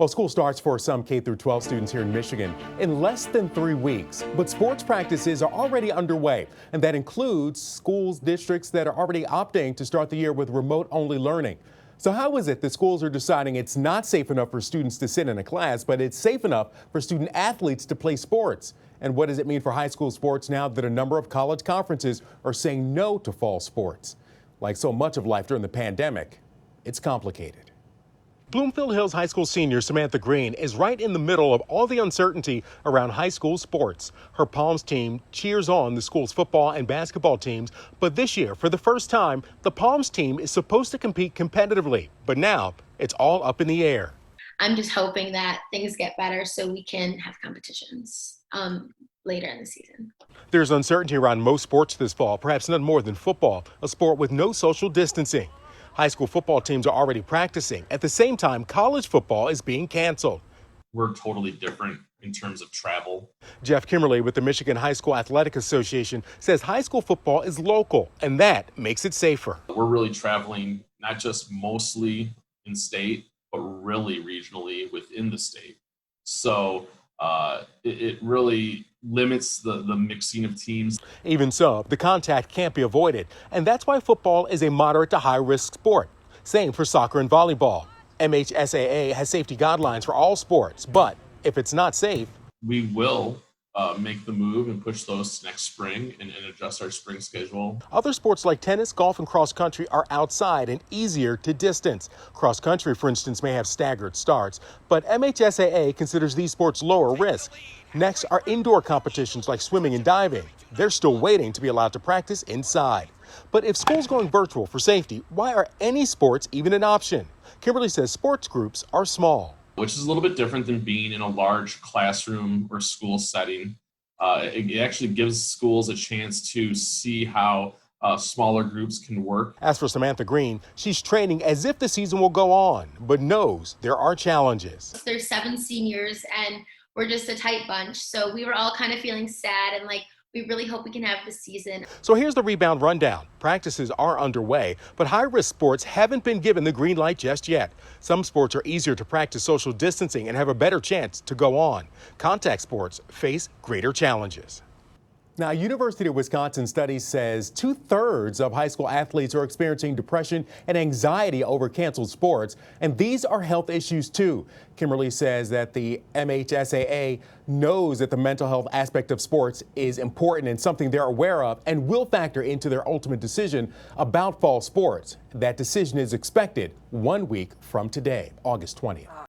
Well, school starts for some K through 12 students here in Michigan in less than 3 weeks, but sports practices are already underway, and that includes schools, districts that are already opting to start the year with remote-only learning. So how is it that schools are deciding it's not safe enough for students to sit in a class, but it's safe enough for student athletes to play sports? And what does it mean for high school sports now that a number of college conferences are saying no to fall sports? Like so much of life during the pandemic, it's complicated. Bloomfield Hills High School senior Samantha Green is right in the middle of all the uncertainty around high school sports. Her Palms team cheers on the school's football and basketball teams, but this year, for the first time, the Palms team is supposed to compete competitively, but now it's all up in the air. I'm just hoping that things get better so we can have competitions later in the season. There's uncertainty around most sports this fall, perhaps none more than football, a sport with no social distancing. High school football teams are already practicing. At the same time, college football is being canceled. We're totally different in terms of travel. Jeff Kimberly with the Michigan High School Athletic Association says high school football is local, and that makes it safer. We're really traveling not just mostly in state, but really regionally within the state. So it really limits the mixing of teams. Even so, the contact can't be avoided, and that's why football is a moderate to high-risk sport. Same for soccer and volleyball. MHSAA has safety guidelines for all sports, but if it's not safe, we will make the move and push those next spring and adjust our spring schedule. Other sports like tennis, golf, and cross country are outside and easier to distance. Cross country, for instance, may have staggered starts, but MHSAA considers these sports lower risk. Next are indoor competitions like swimming and diving. They're still waiting to be allowed to practice inside. But if school's going virtual for safety, why are any sports even an option? Kimberly says sports groups are small, which is a little bit different than being in a large classroom or school setting. It actually gives schools a chance to see how smaller groups can work. As for Samantha Green, she's training as if the season will go on, but knows there are challenges. There's 7 seniors and we're just a tight bunch. So we were all kind of feeling sad and like, we really hope we can have the season. So here's the rebound rundown. Practices are underway, but high-risk sports haven't been given the green light just yet. Some sports are easier to practice social distancing and have a better chance to go on. Contact sports face greater challenges. Now, University of Wisconsin study says 2/3 of high school athletes are experiencing depression and anxiety over canceled sports, and these are health issues too. Kimberly says that the MHSAA knows that the mental health aspect of sports is important and something they're aware of and will factor into their ultimate decision about fall sports. That decision is expected 1 week from today, August 20th.